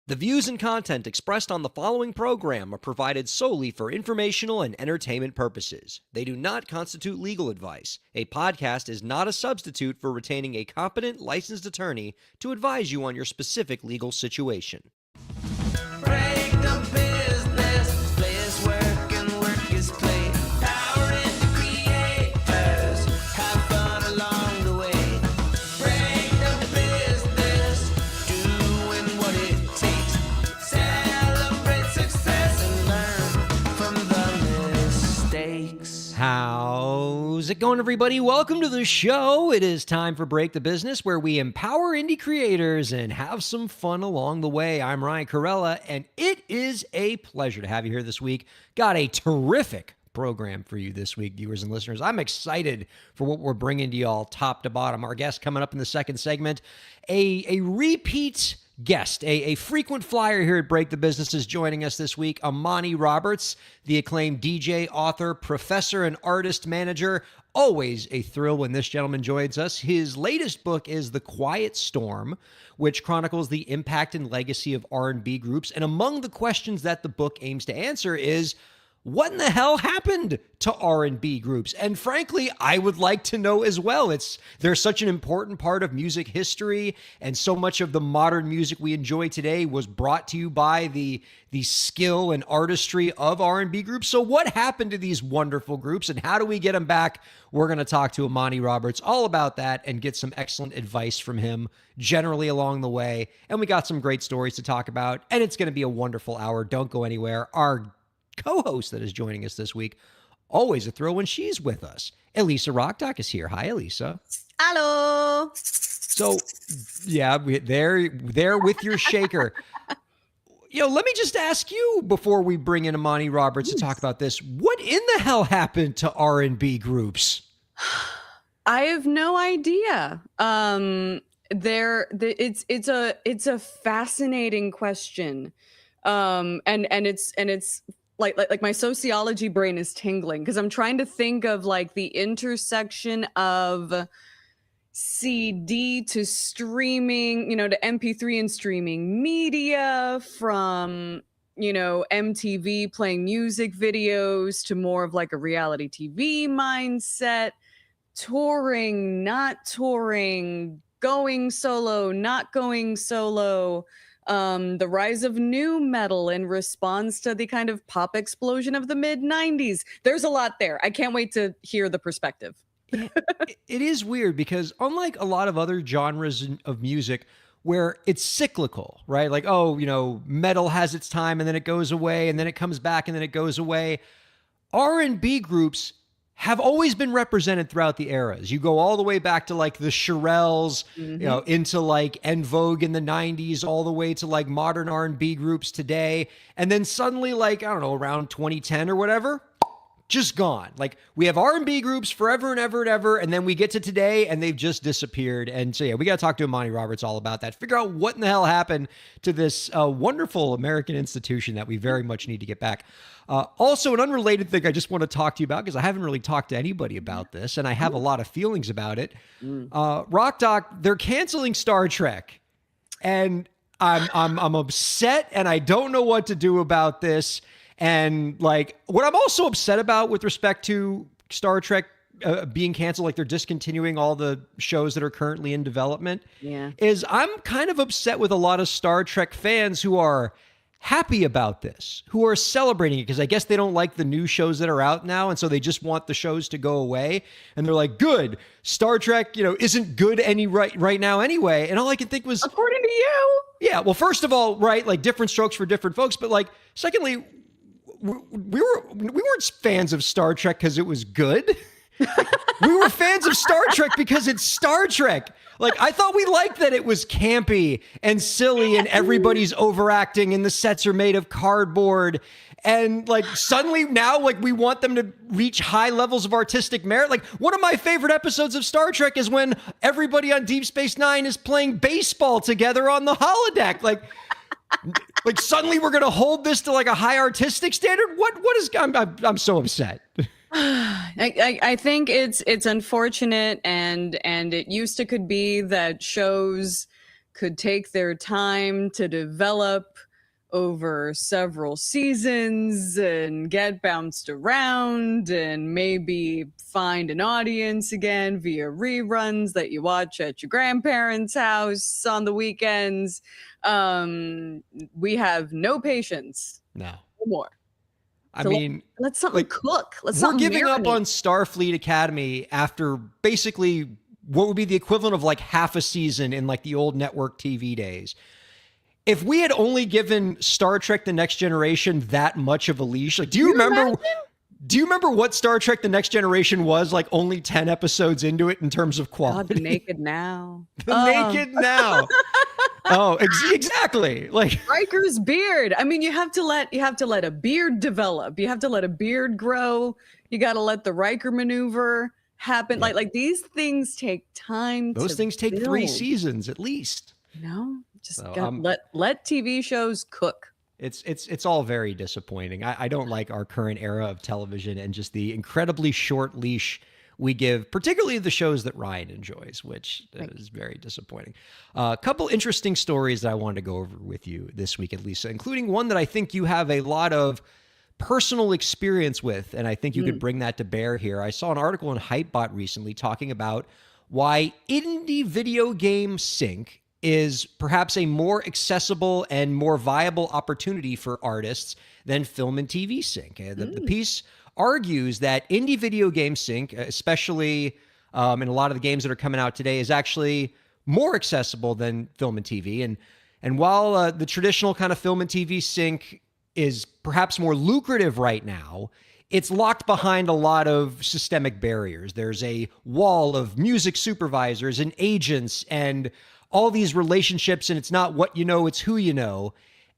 The views and content expressed on the following program are provided solely for informational and entertainment purposes. They do not constitute legal advice. A podcast is not a substitute for retaining a competent, licensed attorney to advise you on your specific legal situation. Break the business, play is work and work is play. Power into creators, have fun along the way. Break the business, doing what it takes. Celebrate success and learn from the mistakes. How's it going, everybody? Welcome to the show. It is time for Break the Business, where we empower indie creators and have some fun along the way. I'm Ryan Kairalla, and it is a pleasure to have you here this week. Got a terrific program for you this week, viewers and listeners. I'm excited for what we're bringing to y'all top to bottom. Our guest coming up in the second segment, a repeat guest, a frequent flyer here at Break the Business is joining us this week. Amani Roberts, the acclaimed DJ, author, professor, and artist manager. Always a thrill when this gentleman joins us. His latest book is The Quiet Storm, which chronicles the impact and legacy of R&B groups. And among the questions that the book aims to answer is, what in the hell happened to R&B groups? And frankly, I would like to know as well. They're such an important part of music history, and so much of the modern music we enjoy today was brought to you by the skill and artistry of R&B groups. So what happened to these wonderful groups, and how do we get them back? We're going to talk to Amani Roberts all about that and get some excellent advice from him generally along the way. And we got some great stories to talk about, and it's going to be a wonderful hour. Don't go anywhere. Our co-host that is joining us this week, always a thrill when she's with us. Elisa Rockdock is here. Hi, Elisa. Hello. So, yeah, there with your shaker. Let me just ask you before we bring in Amani Roberts to talk about this. What in the hell happened to R&B groups? I have no idea. It's a fascinating question. And it's like my sociology brain is tingling because I'm trying to think of like the intersection of CD to streaming, to MP3 and streaming media, from, MTV playing music videos to more of like a reality TV mindset, touring, not touring, going solo, not going solo. The rise of new metal in response to the kind of pop explosion of the mid-90s. There's a lot there. I can't wait to hear the perspective. It is weird because unlike a lot of other genres of music where it's cyclical, right? Like, metal has its time and then it goes away and then it comes back and then it goes away. R&B groups have always been represented throughout the eras. You go all the way back to like the Shirelles, into like En Vogue in the 90s, all the way to like modern R&B groups today. And then suddenly, like, I don't know, around 2010 or whatever, just gone. Like, we have R&B groups forever and ever and ever, and then we get to today and they've just disappeared. And so, yeah, we got to talk to Amani Roberts all about that. Figure out what in the hell happened to this wonderful American institution that we very much need to get back. Also, an unrelated thing I just want to talk to you about, because I haven't really talked to anybody about this, and I have a lot of feelings about it. Rock Doc, they're canceling Star Trek, and I'm upset, and I don't know what to do about this. And like, what I'm also upset about with respect to Star Trek being canceled, like they're discontinuing all the shows that are currently in development, is I'm kind of upset with a lot of Star Trek fans who are happy about this, who are celebrating it, because I guess they don't like the new shows that are out now, and so they just want the shows to go away. And they're like, good, Star Trek, isn't good right now anyway. And all I can think was, according to you. Yeah, well, first of all, right, like different strokes for different folks, but like, secondly, we weren't fans of Star Trek because it was good. We were fans of Star Trek because it's Star Trek. Like, I thought we liked that it was campy and silly and everybody's overacting and the sets are made of cardboard. And like suddenly now, like we want them to reach high levels of artistic merit. Like one of my favorite episodes of Star Trek is when everybody on Deep Space Nine is playing baseball together on the holodeck. Like suddenly we're going to hold this to like a high artistic standard. What is, I'm so upset. I think it's unfortunate, and it used to could be that shows could take their time to develop over several seasons and get bounced around and maybe find an audience again via reruns that you watch at your grandparents' house on the weekends. We have no patience No more. I So mean, let something cook. We're giving up on Starfleet Academy after basically what would be the equivalent of like half a season in like the old network TV days. If we had only given Star Trek The Next Generation that much of a leash, like, do you remember what Star Trek The Next Generation was like only 10 episodes into it in terms of quality? God, Naked Now. Naked Now. Oh, exactly. Like Riker's beard. I mean, you have to let a beard develop. You have to let a beard grow. You got to let the Riker maneuver happen. Yeah. Like these things take time. Those things take build. 3 seasons at least. Just So, let TV shows cook. It's all very disappointing. I don't like our current era of television and just the incredibly short leash we give, particularly the shows that Ryan enjoys, which is very disappointing. A couple interesting stories that I wanted to go over with you this week, Lisa, including one that I think you have a lot of personal experience with, and I think you could bring that to bear here. I saw an article in Hypebot recently talking about why indie video game sync is perhaps a more accessible and more viable opportunity for artists than film and TV sync. The piece argues that indie video game sync, especially in a lot of the games that are coming out today, is actually more accessible than film and TV. And while the traditional kind of film and TV sync is perhaps more lucrative right now, it's locked behind a lot of systemic barriers. There's a wall of music supervisors and agents and all these relationships, and it's not what you know, it's who you know.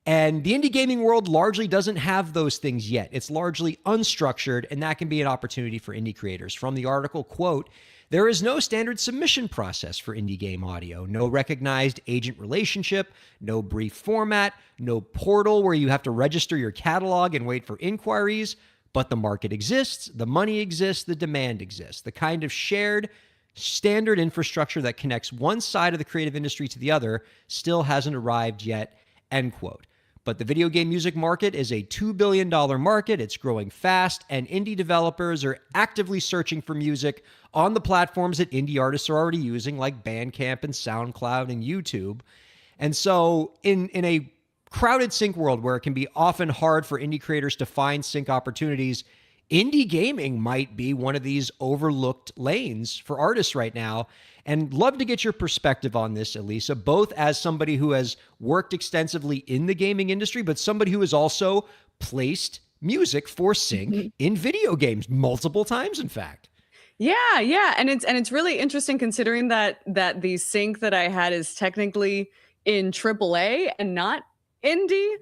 And the indie gaming world largely doesn't have those things yet. It's largely unstructured, and that can be an opportunity for indie creators. From the article, quote, "There is no standard submission process for indie game audio, no recognized agent relationship, no brief format, no portal where you have to register your catalog and wait for inquiries, but the market exists, the money exists, the demand exists. The kind of shared standard infrastructure that connects one side of the creative industry to the other still hasn't arrived yet," end quote. But the video game music market is a $2 billion market. It's growing fast, and indie developers are actively searching for music on the platforms that indie artists are already using, like Bandcamp and SoundCloud and YouTube. And so in a crowded sync world where it can be often hard for indie creators to find sync opportunities, indie gaming might be one of these overlooked lanes for artists right now. And love to get your perspective on this, Elisa, both as somebody who has worked extensively in the gaming industry, but somebody who has also placed music for sync in video games multiple times, in fact. Yeah. And it's really interesting considering that the sync that I had is technically in AAA and not indie.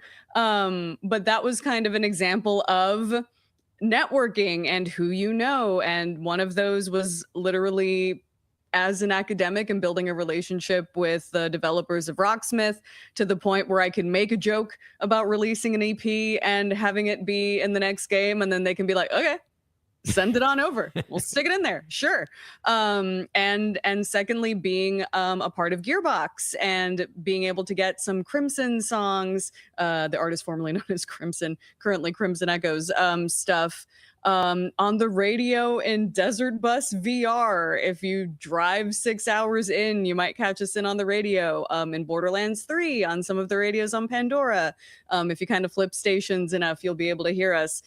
But that was kind of an example of networking and who you know. And one of those was literally as an academic and building a relationship with the developers of Rocksmith to the point where I can make a joke about releasing an EP and having it be in the next game. And then they can be like, okay, send it on over. We'll stick it in there. Sure. And secondly, being a part of Gearbox and being able to get some Crimson songs, the artist formerly known as Crimson, currently Crimson Echoes, stuff on the radio in Desert Bus VR. If you drive 6 hours in, you might catch us in on the radio, in Borderlands 3 on some of the radios on Pandora. If you kind of flip stations enough, you'll be able to hear us.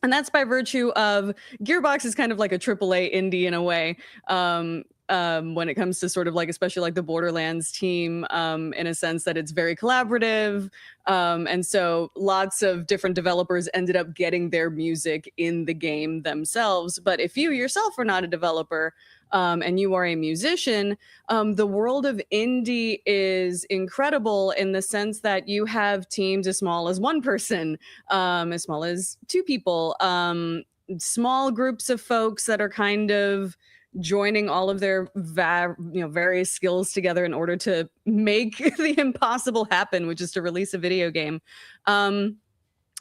And that's by virtue of Gearbox is kind of like a AAA indie in a way. when it comes to sort of like, especially like the Borderlands team, in a sense that it's very collaborative. And so lots of different developers ended up getting their music in the game themselves. But if you yourself are not a developer, and you are a musician, the world of indie is incredible in the sense that you have teams as small as one person, as small as two people, small groups of folks that are kind of joining all of their various skills together in order to make the impossible happen, which is to release a video game.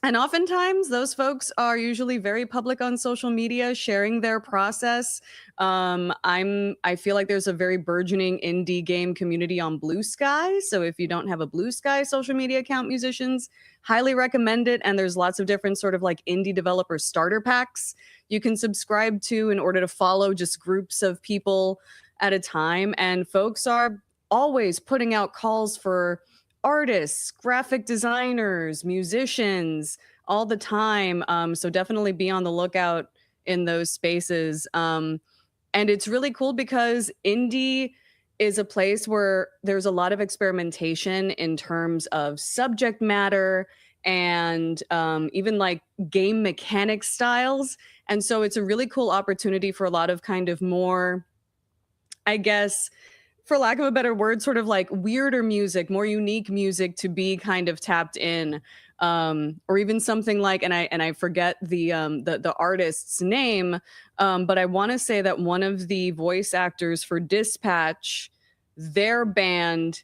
And oftentimes those folks are usually very public on social media, sharing their process. I feel like there's a very burgeoning indie game community on Blue Sky. So if you don't have a Blue Sky social media account, musicians, highly recommend it. And there's lots of different sort of like indie developer starter packs you can subscribe to in order to follow just groups of people at a time. And folks are always putting out calls for artists, graphic designers, musicians all the time. So definitely be on the lookout in those spaces. And it's really cool because indie is a place where there's a lot of experimentation in terms of subject matter and even like game mechanic styles. And so it's a really cool opportunity for a lot of kind of more, I guess, for lack of a better word, sort of like weirder music, more unique music to be kind of tapped in, or even something like, and I forget the artist's name, but I want to say that one of the voice actors for Dispatch, their band,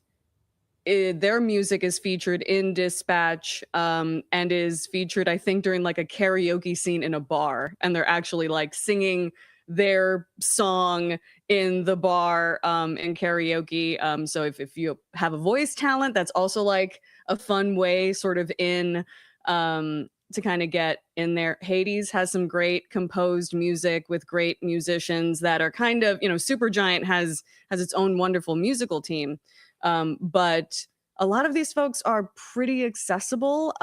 their music is featured in Dispatch, and is featured, I think, during like a karaoke scene in a bar, and they're actually like singing their song in the bar in karaoke. So if you have a voice talent, that's also like a fun way sort of in to kind of get in there. Hades has some great composed music with great musicians that are kind of, Supergiant has its own wonderful musical team. But a lot of these folks are pretty accessible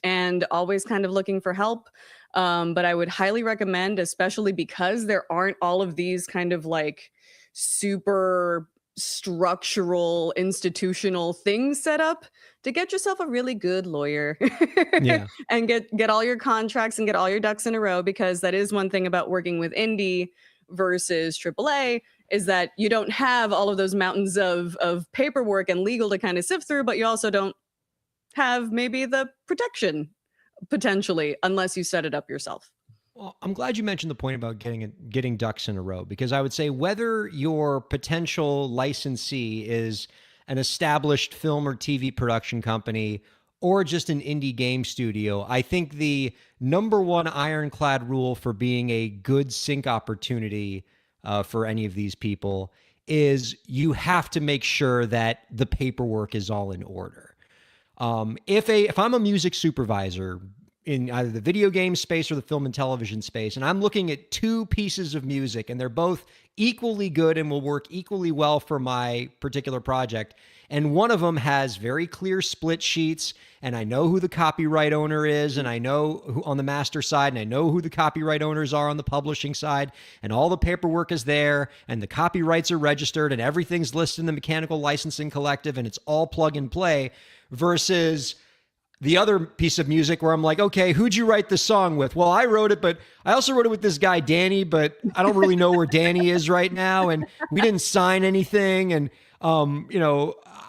and always kind of looking for help. But I would highly recommend, especially because there aren't all of these kind of like super structural institutional things set up, to get yourself a really good lawyer. Yeah. And get all your contracts and get all your ducks in a row, because that is one thing about working with indie versus AAA, is that you don't have all of those mountains of paperwork and legal to kind of sift through, but you also don't have maybe the protection potentially, unless you set it up yourself. Well, I'm glad you mentioned the point about getting ducks in a row, because I would say whether your potential licensee is an established film or TV production company or just an indie game studio, I think the number one ironclad rule for being a good sync opportunity for any of these people is you have to make sure that the paperwork is all in order. If I'm a music supervisor in either the video game space or the film and television space, and I'm looking at two pieces of music and they're both equally good and will work equally well for my particular project, and one of them has very clear split sheets, and I know who the copyright owner is, and I know who on the master side, and I know who the copyright owners are on the publishing side, and all the paperwork is there, and the copyrights are registered, and everything's listed in the Mechanical Licensing Collective, and it's all plug and play, versus the other piece of music where I'm like, okay, who'd you write this song with? Well, I wrote it, but I also wrote it with this guy, Danny, but I don't really know where Danny is right now. And we didn't sign anything. And,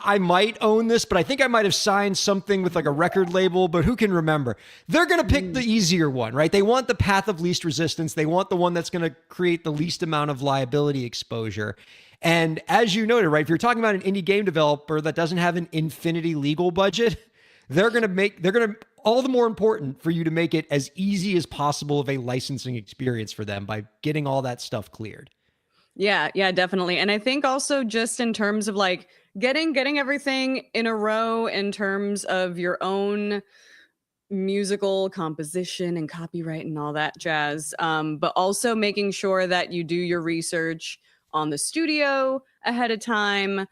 I might own this, but I think I might have signed something with like a record label, but who can remember? They're going to pick the easier one, right? They want the path of least resistance. They want the one that's going to create the least amount of liability exposure. And as you noted, right, if you're talking about an indie game developer that doesn't have an infinity legal budget, they're going to all the more important for you to make it as easy as possible of a licensing experience for them by getting all that stuff cleared. Yeah, definitely. And I think also just in terms of like getting everything in a row in terms of your own musical composition and copyright and all that jazz, but also making sure that you do your research on the studio ahead of time,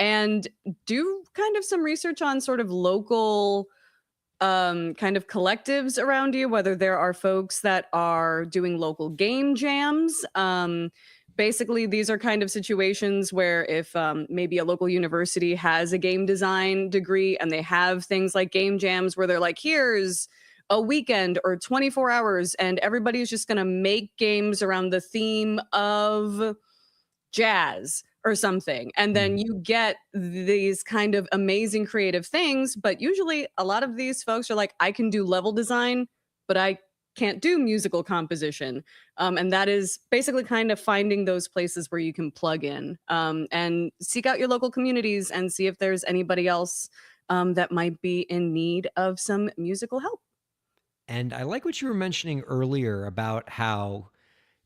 and do kind of some research on sort of local kind of collectives around you, whether there are folks that are doing local game jams. Basically, these are kind of situations where if maybe a local university has a game design degree and they have things like game jams where they're like, here's a weekend or 24 hours, and everybody's just going to make games around the theme of jazz or something. And then you get these kind of amazing creative things. But usually, a lot of these folks are like, I can do level design, but I can't do musical composition. And that is basically kind of finding those places where you can plug in and seek out your local communities and see if there's anybody else that might be in need of some musical help. And I like what you were mentioning earlier about how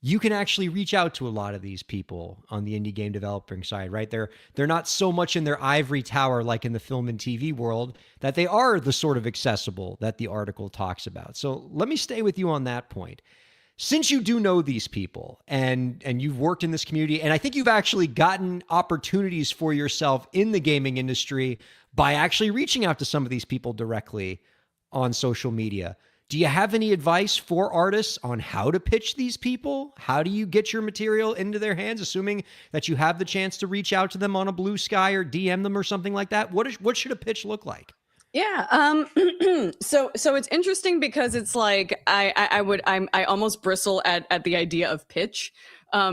you can actually reach out to a lot of these people on the indie game developing side, right? They're not so much in their ivory tower like in the film and TV world, that they are the sort of accessible that the article talks about. So let me stay with you on that point. Since you do know these people and you've worked in this community, and I think you've actually gotten opportunities for yourself in the gaming industry by actually reaching out to some of these people directly on social media. Do you have any advice for artists on how to pitch these people? How do you get your material into their hands, assuming that you have the chance to reach out to them on a Blue Sky or DM them or something like that? What should a pitch look like? Yeah. So it's interesting because it's like I almost bristle at the idea of pitch,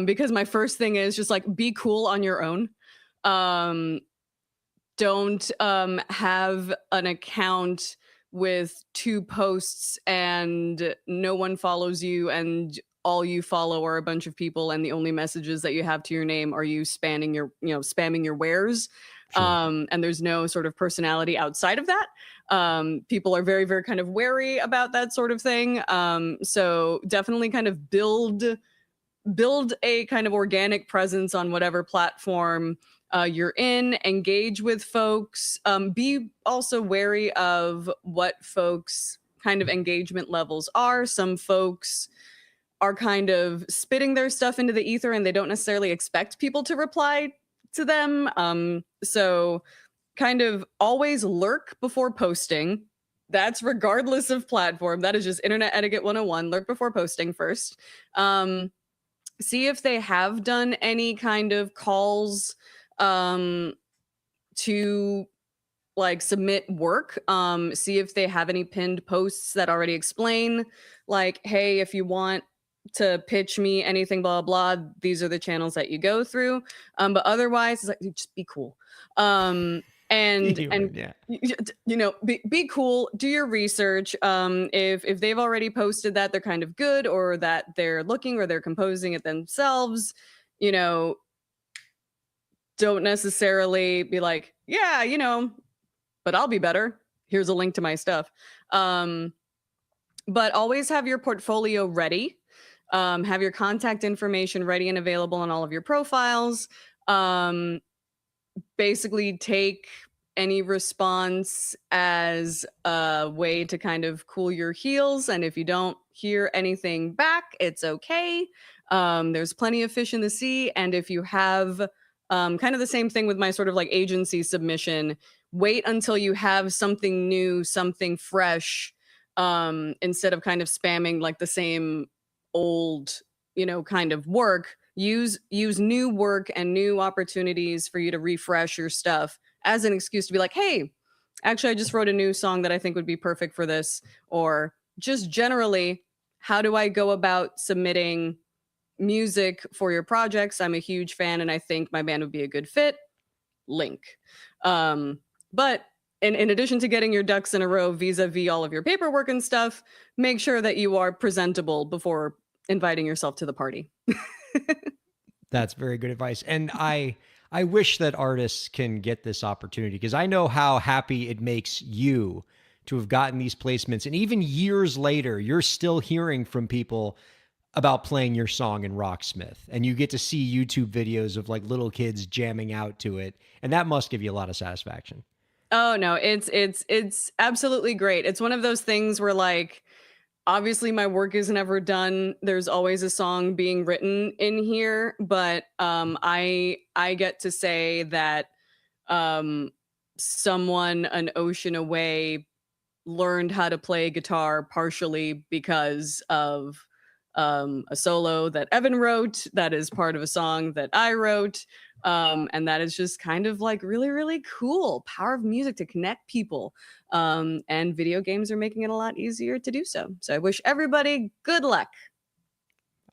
because my first thing is just like be cool on your own. Don't have an account with 2 posts and no one follows you and all you follow are a bunch of people and the only messages that you have to your name are you spamming your wares. Sure. And there's no sort of personality outside of that. People are very, very kind of wary about that sort of thing. So definitely kind of build a kind of organic presence on whatever platform you're in, engage with folks, be also wary of what folks kind of engagement levels are. Some folks are kind of spitting their stuff into the ether and they don't necessarily expect people to reply to them. So kind of always lurk before posting. That's regardless of platform. That is just internet etiquette 101. Lurk before posting first. See if they have done any kind of calls to like submit work. See if they have any pinned posts that already explain like, hey, if you want to pitch me anything, blah, blah, these are the channels that you go through. But otherwise, it's like, just be cool. And Yeah. be cool, do your research. If they've already posted that they're kind of good or that they're looking or they're composing it themselves, don't necessarily be like, yeah, but I'll be better. Here's a link to my stuff. But always have your portfolio ready. Have your contact information ready and available on all of your profiles. Basically take any response as a way to kind of cool your heels. And if you don't hear anything back, it's okay. There's plenty of fish in the sea. And if you have kind of the same thing with my sort of like agency submission, wait until you have something new, something fresh, instead of kind of spamming like the same old, kind of work. Use new work and new opportunities for you to refresh your stuff as an excuse to be like, hey, actually, I just wrote a new song that I think would be perfect for this. Or just generally, how do I go about submitting music for your projects? I'm a huge fan and I think my band would be a good fit. Link. But in addition to getting your ducks in a row vis-a-vis all of your paperwork and stuff, make sure that you are presentable before inviting yourself to the party. That's very good advice. And I wish that artists can get this opportunity because I know how happy it makes you to have gotten these placements. And even years later, you're still hearing from people about playing your song in Rocksmith. And you get to see YouTube videos of like little kids jamming out to it. And that must give you a lot of satisfaction. Oh no, it's absolutely great. It's one of those things where like obviously my work is never done. There's always a song being written in here, but I get to say that someone an ocean away learned how to play guitar partially because of a solo that Evan wrote that is part of a song that I wrote. And that is just kind of like really, really cool. Power of music to connect people. And video games are making it a lot easier to do so. So I wish everybody good luck.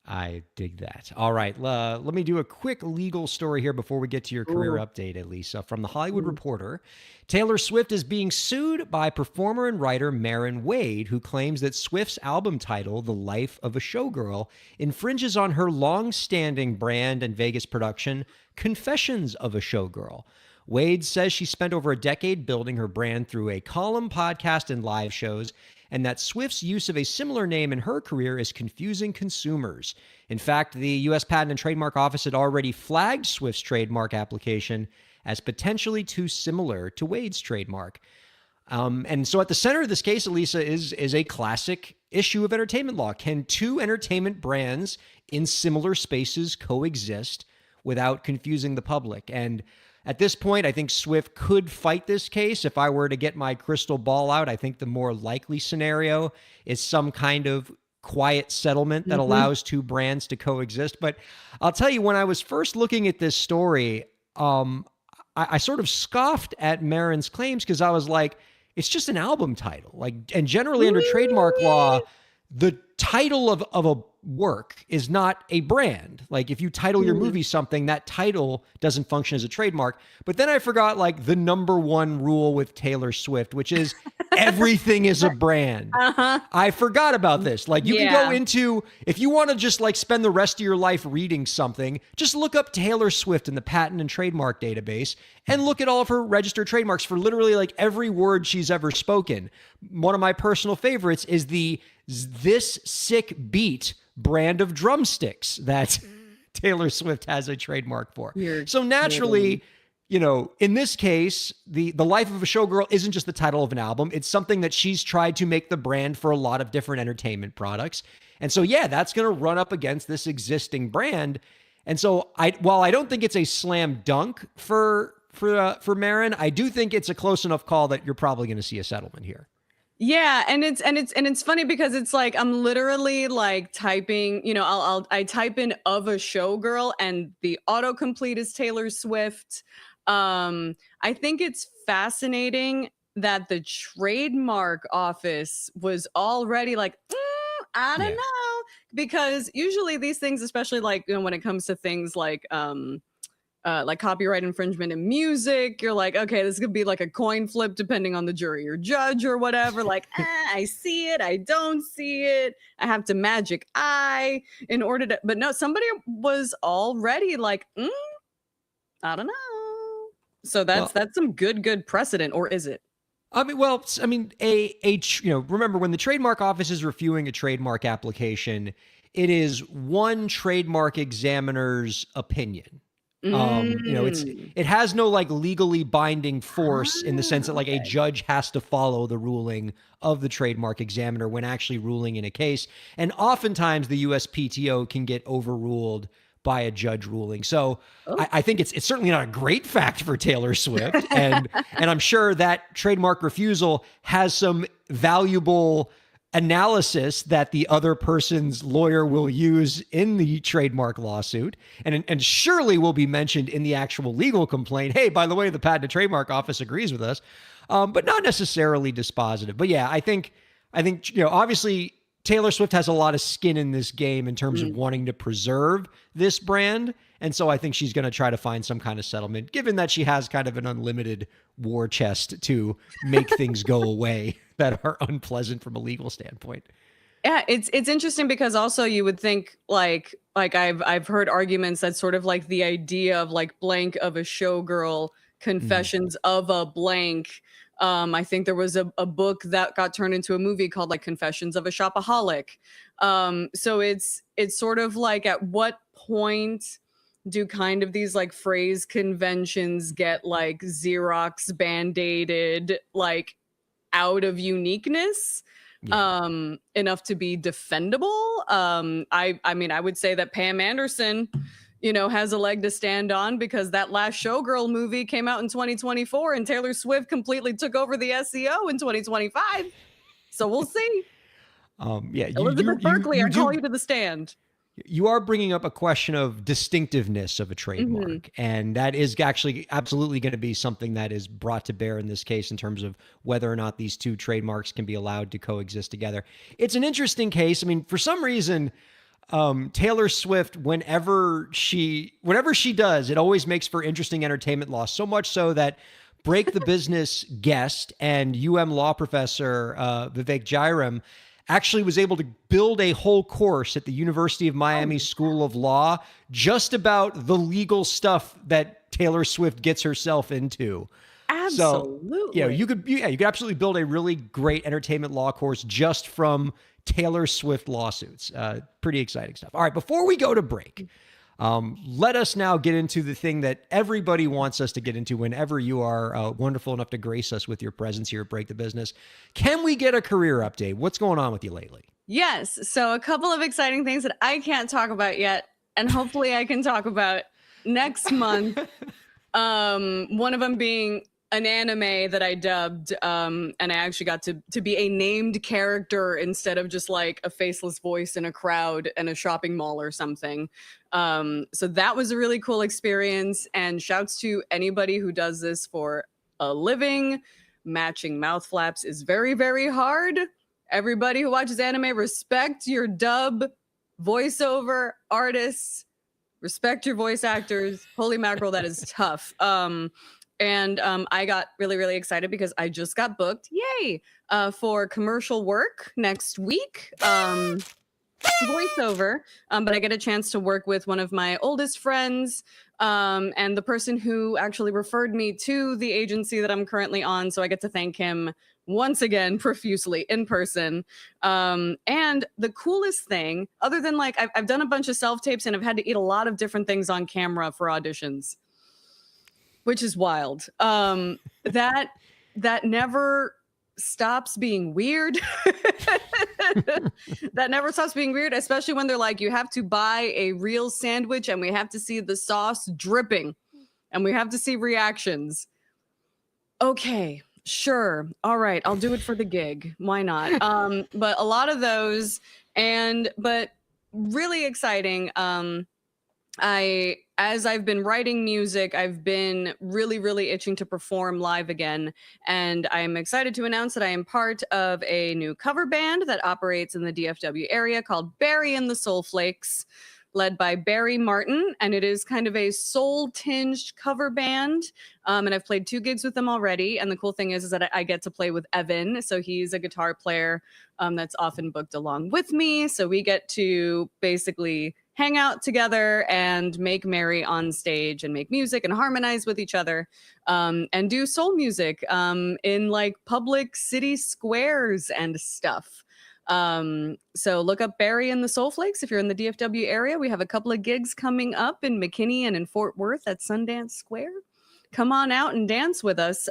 I dig that. All right. Let me do a quick legal story here before we get to your career Ooh. update, Elisa. From the Hollywood Mm. Reporter, Taylor Swift is being sued by performer and writer Maren Wade, who claims that Swift's album title, The Life of a Showgirl, infringes on her long-standing brand and Vegas production, Confessions of a Showgirl. Wade says she spent over a decade building her brand through a column, podcast, and live shows, and that Swift's use of a similar name in her career is confusing consumers. In fact, the U.S. Patent and Trademark Office had already flagged Swift's trademark application as potentially too similar to Wade's trademark. And so at the center of this case, Elisa, is a classic issue of entertainment law. Can two entertainment brands in similar spaces coexist without confusing the public? And at this point, I think Swift could fight this case. If I were to get my crystal ball out, I think the more likely scenario is some kind of quiet settlement that allows two brands to coexist. But I'll tell you, when I was first looking at this story, I sort of scoffed at Maren's claims because I was like, it's just an album title. Like, and generally under trademark law, the title of a work is not a brand. Like if you title your movie something, that title doesn't function as a trademark. But then I forgot like the number one rule with Taylor Swift, which is everything is a brand. I forgot about this. Like you can go into, if you want to just like spend the rest of your life reading something, just look up Taylor Swift in the patent and trademark database and look at all of her registered trademarks for literally like every word she's ever spoken. One of my personal favorites is the This Sick Beat brand of drumsticks that Taylor Swift has a trademark for. So naturally, you know, in this case, the Life of a Showgirl isn't just the title of an album. It's something that she's tried to make the brand for a lot of different entertainment products. And so, yeah, that's going to run up against this existing brand. And so while I don't think it's a slam dunk for Maren, I do think it's a close enough call that you're probably going to see a settlement here. Yeah, and it's funny because it's like I'm literally like typing, you know, I type in of a showgirl and the autocomplete is Taylor Swift. I think it's fascinating that the trademark office was already like, I don't know, because usually these things, especially like, you know, when it comes to things like copyright infringement in music, you're like, okay, this could be like a coin flip depending on the jury or judge or whatever. Like, I see it, I don't see it. I have to magic eye in order to, but no, somebody was already like, I don't know. So that's some good precedent, or is it? I mean, you know, remember when the trademark office is reviewing a trademark application, it is one trademark examiner's opinion. You know, it has no like legally binding force in the sense that like a judge has to follow the ruling of the trademark examiner when actually ruling in a case. And oftentimes the USPTO can get overruled by a judge ruling. So I think it's certainly not a great fact for Taylor Swift. And I'm sure that trademark refusal has some valuable analysis that the other person's lawyer will use in the trademark lawsuit and surely will be mentioned in the actual legal complaint. Hey, by the way, the Patent and Trademark Office agrees with us, but not necessarily dispositive. But yeah, I think, you know, obviously Taylor Swift has a lot of skin in this game in terms of wanting to preserve this brand. And so I think she's going to try to find some kind of settlement, given that she has kind of an unlimited war chest to make things go away that are unpleasant from a legal standpoint. Yeah, it's interesting because also you would think like I've heard arguments that sort of like the idea of like blank of a showgirl, confessions of a blank. I think there was a book that got turned into a movie called like Confessions of a Shopaholic. So it's sort of like at what point do kind of these like phrase conventions get like Xerox band-aided like out of uniqueness enough to be defendable? I mean, I would say that Pam Anderson, you know, has a leg to stand on because that last Showgirl movie came out in 2024 and Taylor Swift completely took over the SEO in 2025. So we'll see. Yeah, Elizabeth Berkley, I call you to the stand. You are bringing up a question of distinctiveness of a trademark, and that is actually absolutely going to be something that is brought to bear in this case in terms of whether or not these two trademarks can be allowed to coexist together. It's an interesting case. I mean, for some reason, Taylor Swift, whenever she does, it always makes for interesting entertainment law, so much so that Break the Business guest and law professor Vivek Jairam actually was able to build a whole course at the University of Miami School of Law just about the legal stuff that Taylor Swift gets herself into. Absolutely. So, you could absolutely build a really great entertainment law course just from Taylor Swift lawsuits. Pretty exciting stuff. All right, before we go to break, let us now get into the thing that everybody wants us to get into whenever you are wonderful enough to grace us with your presence here at Break the Business. Can we get a career update? What's going on with you lately? Yes. So a couple of exciting things that I can't talk about yet, and hopefully I can talk about next month. One of them being an anime that I dubbed, and I actually got to be a named character instead of just like a faceless voice in a crowd in a shopping mall or something. So that was a really cool experience, and shouts to anybody who does this for a living. Matching mouth flaps is very, very hard. Everybody who watches anime, respect your dub voiceover artists, respect your voice actors. Holy mackerel, that is tough. And I got really, really excited because I just got booked, yay, for commercial work next week. Voiceover, but I get a chance to work with one of my oldest friends, and the person who actually referred me to the agency that I'm currently on. So I get to thank him once again profusely in person. And the coolest thing, other than like I've done a bunch of self-tapes and I've had to eat a lot of different things on camera for auditions, which is wild. That never stops being weird. That never stops being weird, especially when they're like, you have to buy a real sandwich and we have to see the sauce dripping and we have to see reactions. Okay, sure. All right, I'll do it for the gig. Why not? But a lot of those, but really exciting. As I've been writing music, I've been really, really itching to perform live again. And I'm excited to announce that I am part of a new cover band that operates in the DFW area called Barry and the Soul Flakes, led by Barry Martin. And it is kind of a soul-tinged cover band. And I've played 2 gigs with them already. And the cool thing is that I get to play with Evan. So he's a guitar player that's often booked along with me. So we get to basically hang out together and make merry on stage and make music and harmonize with each other, and do soul music in like public city squares and stuff. So look up Barry and the Soul Flakes if you're in the DFW area. We have a couple of gigs coming up in McKinney and in Fort Worth at Sundance Square. Come on out and dance with us.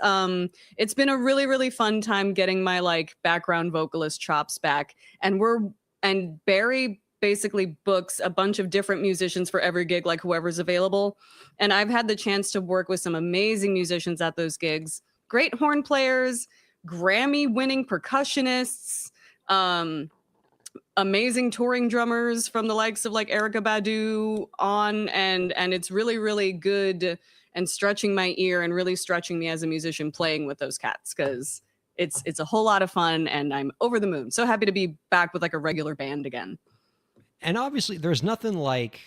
It's been a really, really fun time getting my like background vocalist chops back. And Barry basically books a bunch of different musicians for every gig, like whoever's available. And I've had the chance to work with some amazing musicians at those gigs. Great horn players, Grammy-winning percussionists, amazing touring drummers from the likes of like Erykah Badu on, and it's really, really good and stretching my ear and really stretching me as a musician playing with those cats, because it's a whole lot of fun and I'm over the moon. So happy to be back with like a regular band again. And obviously, there's nothing like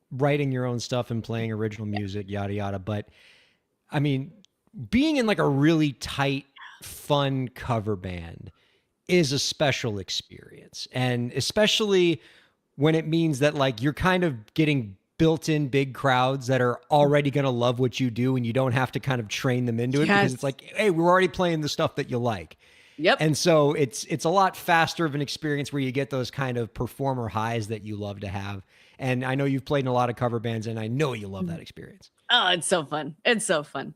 writing your own stuff and playing original music, yada, yada. But I mean, being in like a really tight, fun cover band is a special experience. And especially when it means that like you're kind of getting built-in big crowds that are already going to love what you do and you don't have to kind of train them into it, because it's like, hey, we're already playing the stuff that you like. Yep. And so it's a lot faster of an experience where you get those kind of performer highs that you love to have. And I know you've played in a lot of cover bands, and I know you love that experience. Oh, it's so fun. It's so fun.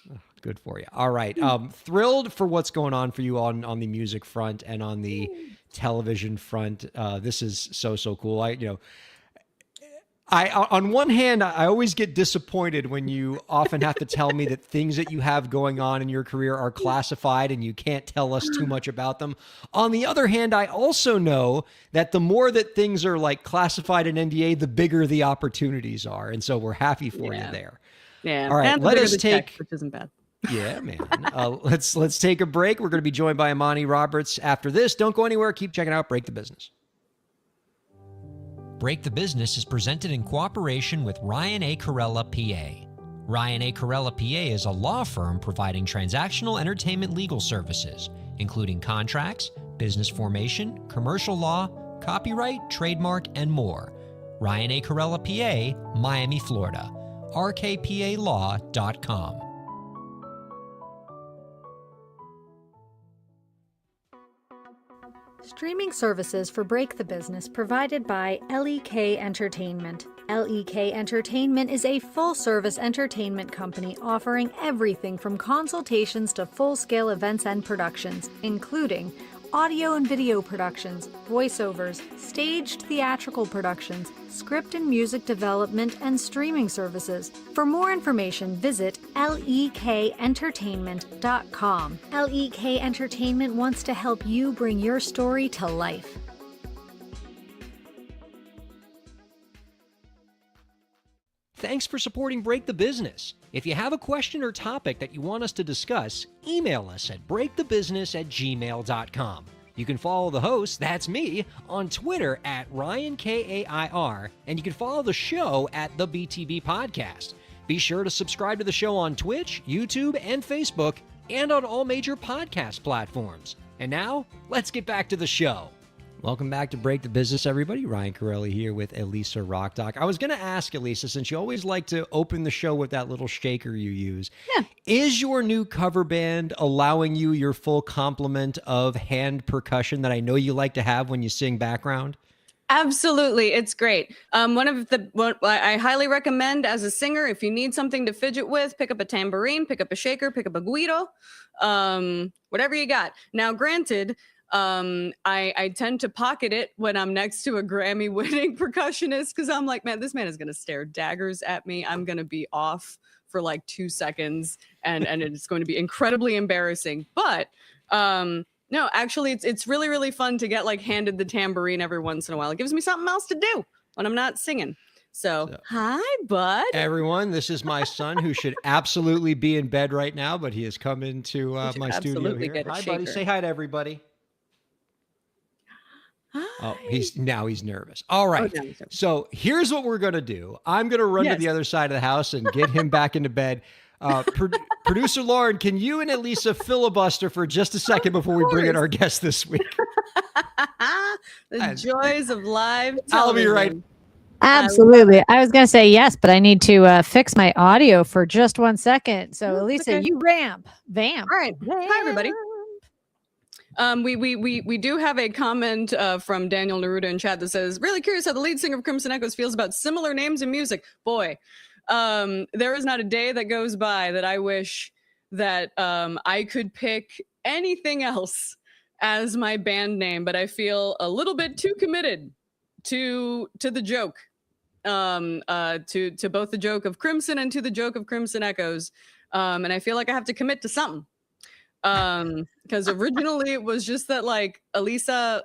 Oh, good for you. All right. Thrilled for what's going on for you on the music front and on the television front. This is so cool. On one hand, I always get disappointed when you often have to tell me that things that you have going on in your career are classified and you can't tell us too much about them. On the other hand, I also know that the more that things are like classified in NDA, the bigger the opportunities are. And so we're happy for you there. Yeah. All right, And the let bigger us the check, take. which isn't bad. Yeah, man. Let's take a break. We're going to be joined by Amani Roberts after this. Don't go anywhere. Keep checking out Break the Business. Break the Business is presented in cooperation with Ryan Kairalla, PA. Ryan Kairalla, PA is a law firm providing transactional entertainment legal services, including contracts, business formation, commercial law, copyright, trademark, and more. Ryan Kairalla, PA, Miami, Florida. rkpalaw.com. Streaming services for Break the Business provided by LEK Entertainment. LEK Entertainment is a full-service entertainment company offering everything from consultations to full-scale events and productions, including audio and video productions, voiceovers, staged theatrical productions, script and music development, and streaming services. For more information, visit lekentertainment.com. LEK Entertainment wants to help you bring your story to life. Thanks for supporting Break the Business. If you have a question or topic that you want us to discuss, email us at breakthebusiness@gmail.com. You can follow the host, that's me, on Twitter at Ryan Kair, and you can follow the show at the BTB Podcast. Be sure to subscribe to the show on Twitch, YouTube, and Facebook, and on all major podcast platforms. And now, let's get back to the show. Welcome back to Break the Business, everybody. Ryan Kairalla here with Elisa Rockdock. I was going to ask Elisa, since you always like to open the show with that little shaker you use, is your new cover band allowing you your full complement of hand percussion that I know you like to have when you sing background? Absolutely. It's great. What I highly recommend as a singer, if you need something to fidget with, pick up a tambourine, pick up a shaker, pick up a guido, whatever you got. Now, granted, I tend to pocket it when I'm next to a Grammy winning percussionist because I'm like, man, this man is going to stare daggers at me. I'm going to be off for like 2 seconds and it's going to be incredibly embarrassing. But no, actually, it's really, really fun to get like handed the tambourine every once in a while. It gives me something else to do when I'm not singing. So hi, bud. Everyone, this is my son who should absolutely be in bed right now, but he has come into my studio here. Hi, buddy. Say hi to everybody. Oh, he's nervous. All right. Oh, so here's what we're going to do. I'm going to run to the other side of the house and get him back into bed. Producer Lauren, can you and Elisa filibuster for just a second before we bring in our guest this week? The joys of live television. I'll be right. Absolutely. I was going to say yes, but I need to fix my audio for just 1 second. So Elisa, you vamp. All right. Hi, everybody. We do have a comment from Daniel Neruda in chat that says, really curious how the lead singer of Crimson Echoes feels about similar names in music. Boy, there is not a day that goes by that I wish that I could pick anything else as my band name, but I feel a little bit too committed to the joke, to both the joke of Crimson and to the joke of Crimson Echoes. And I feel like I have to commit to something. Because originally it was just that like Elisa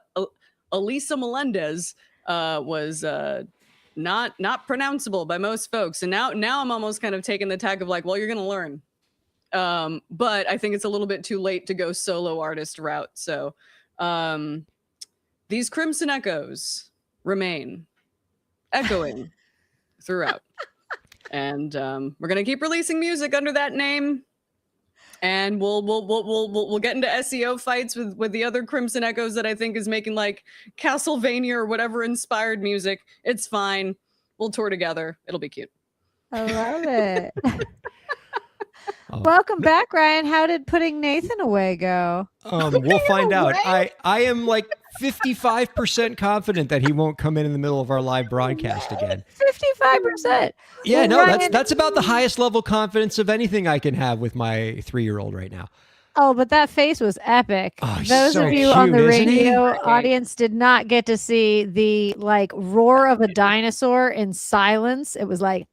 Melendez was not pronounceable by most folks, and now I'm almost kind of taking the tack of like, well, you're gonna learn, but I think it's a little bit too late to go solo artist route. So these Crimson Echoes remain echoing throughout, and we're gonna keep releasing music under that name. And we'll get into SEO fights with the other Crimson Echoes that I think is making like Castlevania or whatever inspired music. It's fine. We'll tour together. It'll be cute. I love it. Welcome back, Ryan. How did putting Nathan away go? We'll find out. I am like 55% confident that he won't come in the middle of our live broadcast again. 55%. Yeah, well, no, Ryan, that's about the highest level confidence of anything I can have with my 3-year-old right now. Oh, but that face was epic. Oh, he's Those so of you on the cute, isn't he? radio audience did not get to see the like roar of a dinosaur in silence. It was like,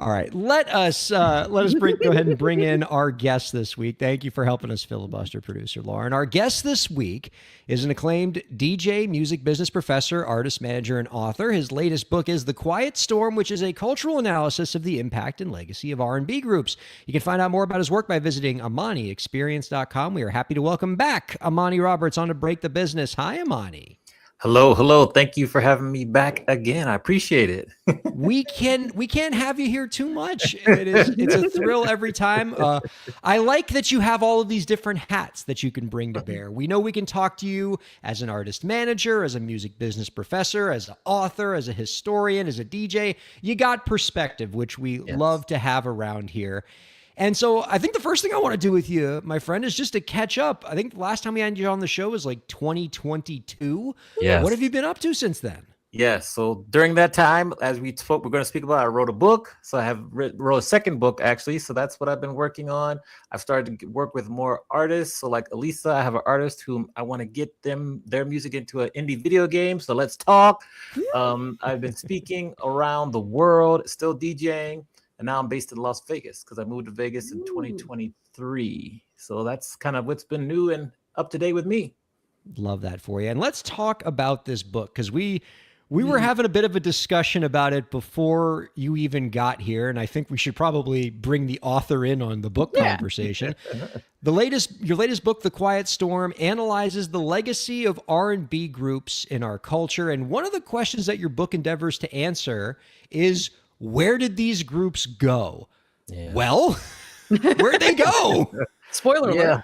All right, let us go ahead and bring in our guest this week. Thank you for helping us filibuster, producer Lauren. Our guest this week is an acclaimed DJ, music business professor, artist, manager, and author. His latest book is The Quiet Storm, which is a cultural analysis of the impact and legacy of R&B groups. You can find out more about his work by visiting AmaniExperience.com. We are happy to welcome back Amani Roberts on To Break the Business. Hi, Amani. Hello. Thank you for having me back again. I appreciate it. We can't have you here too much. It's a thrill every time. I like that you have all of these different hats that you can bring to bear. We know we can talk to you as an artist manager, as a music business professor, as an author, as a historian, as a DJ. You got perspective, which we love to have around here. And so I think the first thing I want to do with you, my friend, is just to catch up. I think the last time we had you on the show was like 2022. Yes. What have you been up to since then? Yes. So during that time, as we spoke, we're going to speak about, I wrote a book. So I have wrote a second book, actually. So that's what I've been working on. I've started to work with more artists. So like Elisa, I have an artist whom I want to get their music into an indie video game. So let's talk. I've been speaking around the world, still DJing. And now I'm based in Las Vegas because I moved to Vegas in 2023. So that's kind of what's been new and up to date with me. Love that for you. And let's talk about this book because we were having a bit of a discussion about it before you even got here. And I think we should probably bring the author in on the book conversation. Your latest book, The Quiet Storm, analyzes the legacy of R&B groups in our culture. And one of the questions that your book endeavors to answer is, where did these groups go? Yeah. Well, where'd they go? Spoiler alert.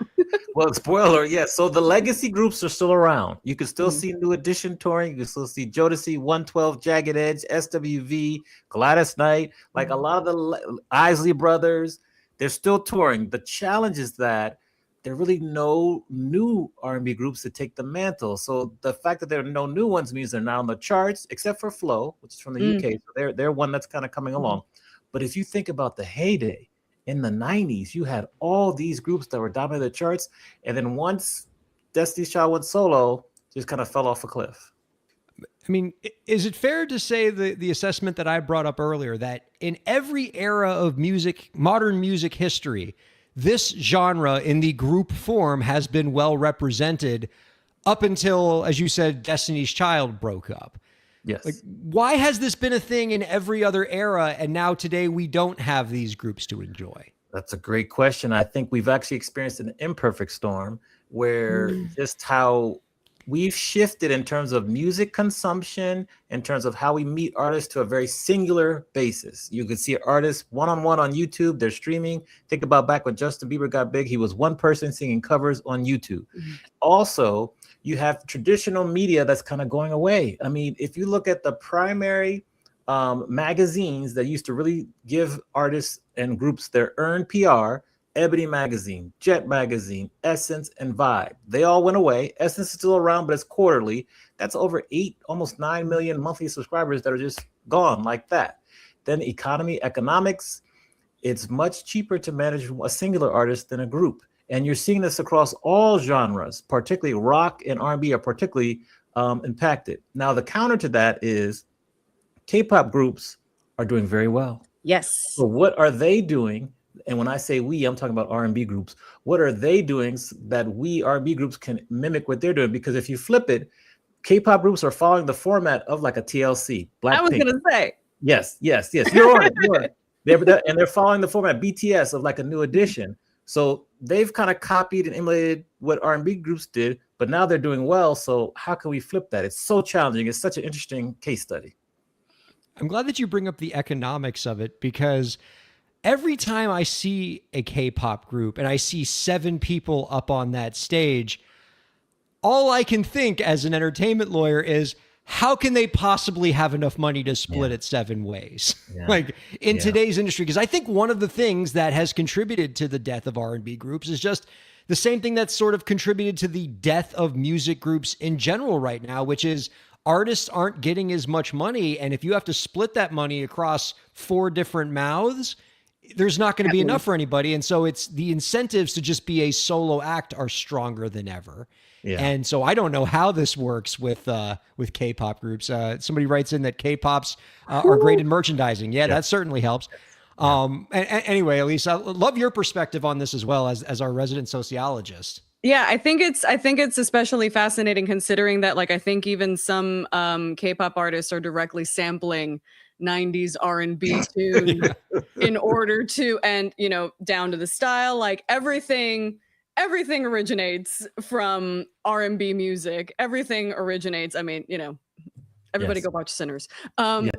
Well, spoiler, So the legacy groups are still around. You can still see New Edition touring. You can still see Jodeci, 112, Jagged Edge, SWV, Gladys Knight, like a lot of the Isley Brothers. They're still touring. The challenge is that there are really no new R&B groups to take the mantle. So the fact that there are no new ones means they're not on the charts, except for Flo, which is from the UK. So they're one that's kind of coming along. But if you think about the heyday in the 90s, you had all these groups that were dominating the charts. And then once Destiny's Child went solo, just kind of fell off a cliff. I mean, is it fair to say the assessment that I brought up earlier that in every era of music, modern music history, this genre in the group form has been well represented up until, as you said, Destiny's Child broke up? Yes. Like, why has this been a thing in every other era, and now today we don't have these groups to enjoy? That's a great question. I think we've actually experienced an imperfect storm where just how we've shifted in terms of music consumption, in terms of how we meet artists to a very singular basis. You could see artists one-on-one on YouTube, they're streaming. Think about back when Justin Bieber got big, he was one person singing covers on YouTube. Also, you have traditional media that's kind of going away. I mean, if you look at the primary magazines that used to really give artists and groups their earned PR, Ebony Magazine, Jet Magazine, Essence, and Vibe. They all went away. Essence is still around, but it's quarterly. That's over 8, almost 9 million monthly subscribers that are just gone like that. Then economics, it's much cheaper to manage a singular artist than a group. And you're seeing this across all genres, particularly rock and R&B are particularly impacted. Now, the counter to that is K-pop groups are doing very well. Yes. So what are they doing? And when I say we, I'm talking about R&B groups. What are they doing that we R&B groups can mimic what they're doing? Because if you flip it, K-pop groups are following the format of like a TLC. Blackpink. I was going to say. Yes. You're on it. They're following the format BTS of like a New Edition. So they've kind of copied and emulated what R&B groups did, but now they're doing well. So how can we flip that? It's so challenging. It's such an interesting case study. I'm glad that you bring up the economics of it, because every time I see a K-pop group and I see 7 people up on that stage, all I can think as an entertainment lawyer is, how can they possibly have enough money to split it 7 ways? Like in today's industry? Because I think one of the things that has contributed to the death of R&B groups is just the same thing that's sort of contributed to the death of music groups in general right now, which is artists aren't getting as much money. And if you have to split that money across 4 different mouths, there's not going to be enough for anybody. And so it's the incentives to just be a solo act are stronger than ever. Yeah. And so I don't know how this works with K-pop groups. Somebody writes in that K-pops are great in merchandising. Yeah, that certainly helps. Anyway, Elise, I love your perspective on this as well as our resident sociologist. Yeah, I think it's especially fascinating considering that like I think even some K-pop artists are directly sampling 90s R&B tune in order to, and you know, down to the style, like everything originates from R&B music. Everything originates. I mean, you know, everybody go watch Sinners. And